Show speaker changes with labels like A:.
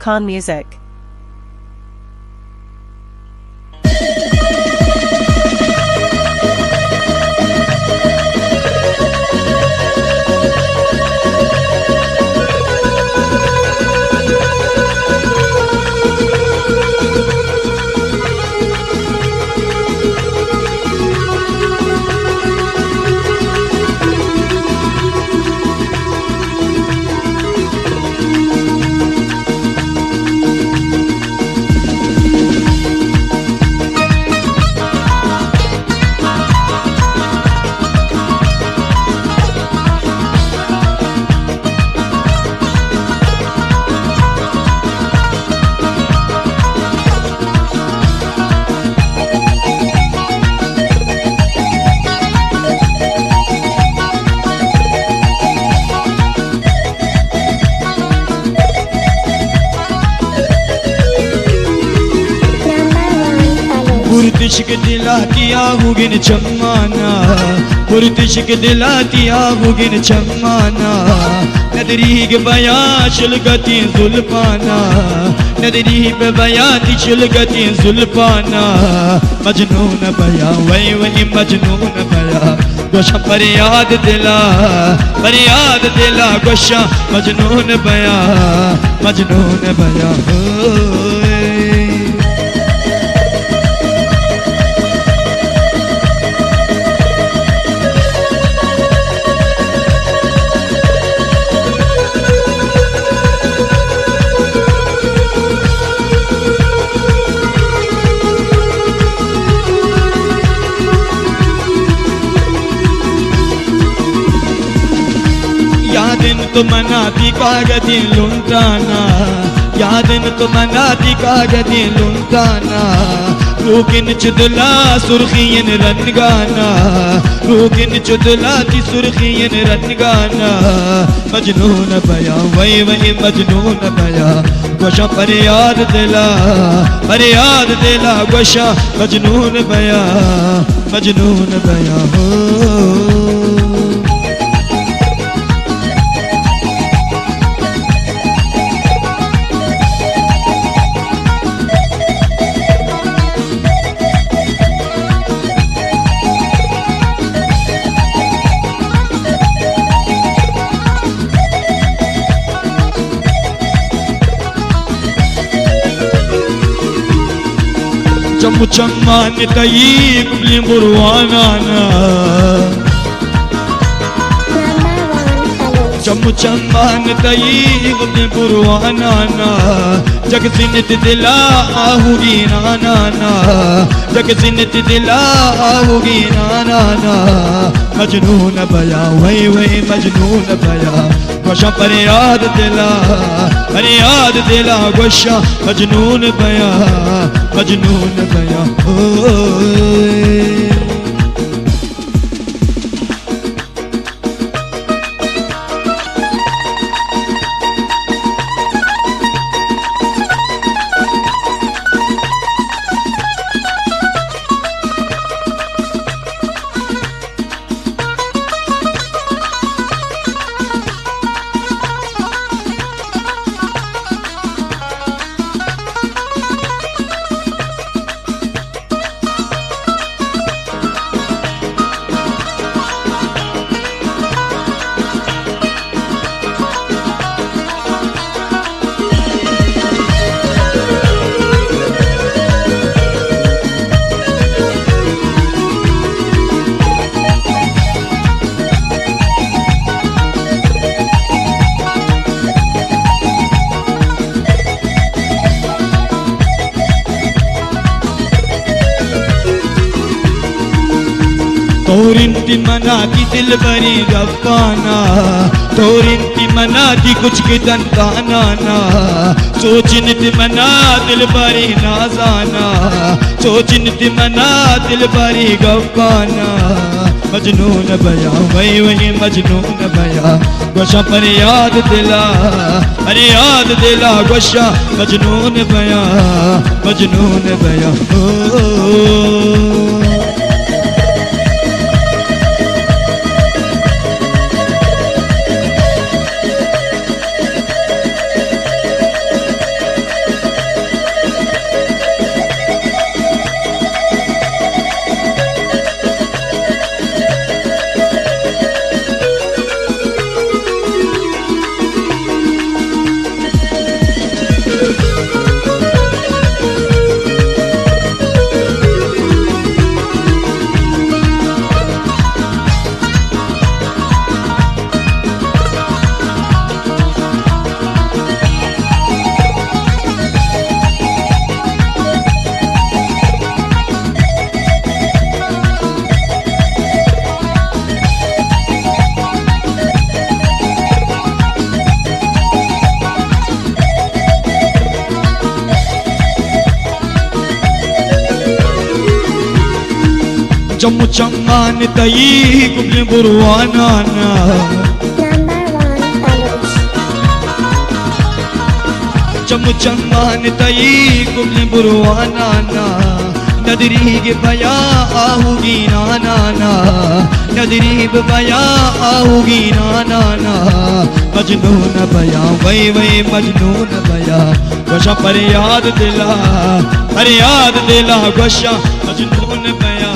A: Khan Music.
B: पुरतिश्क दिलाती आहुगिन चम्माना पुरतिश्क दिलाती आहुगिन चम्माना नदरीग बया शुलगती जुल्फाना नदरीग बयाती शुलगती जुल्फाना मजनून बया वही वही मजनून बया गोशा पर याद दिला गोशा मजनून बया यादिन तो मनाती कागदी लुंटाना यादिन तो मनाती कागदी लुंटाना रूकिन चुदला सुर्खियन रनगाना रूकिन चुदलाती सुर्खियन रनगाना मजनून बया वही वही मजनून बया गोशा पर याद दिला गोशा मजनून बया हो चम्मू चम्मान तई कुबली बुरवाना चम्मू चम्मान तई कुबली बुरवाना जग जिन्नत दिला आहुगी नाना जग जिन्नत दिला आहुगी नाना मजनून बया वही वही मजनून बया गोशा पर याद दिला गोशा मजनून बया ओ तोरिंती मनाती दिल बरी गप्पाना तोरिंती मनाती कुछ के तनकाना सोचनती मना दिल बरी नाजाना सोचनती मना दिल बरी गप्पाना मजनून बया वही वही मजनून बया गोशा पर याद दिला गोशा मजनून बया ओ चम चमान तई कुबले बुरवाना ना चम चमान तई कुबले बुरवाना ना नदरीब बया आऊगी नाना ना नदरीब बया आऊगी नाना ना मजनून बया वही वही मजनून बया गोशा पर याद दिला अरे याद दिला गोशा मजनून बया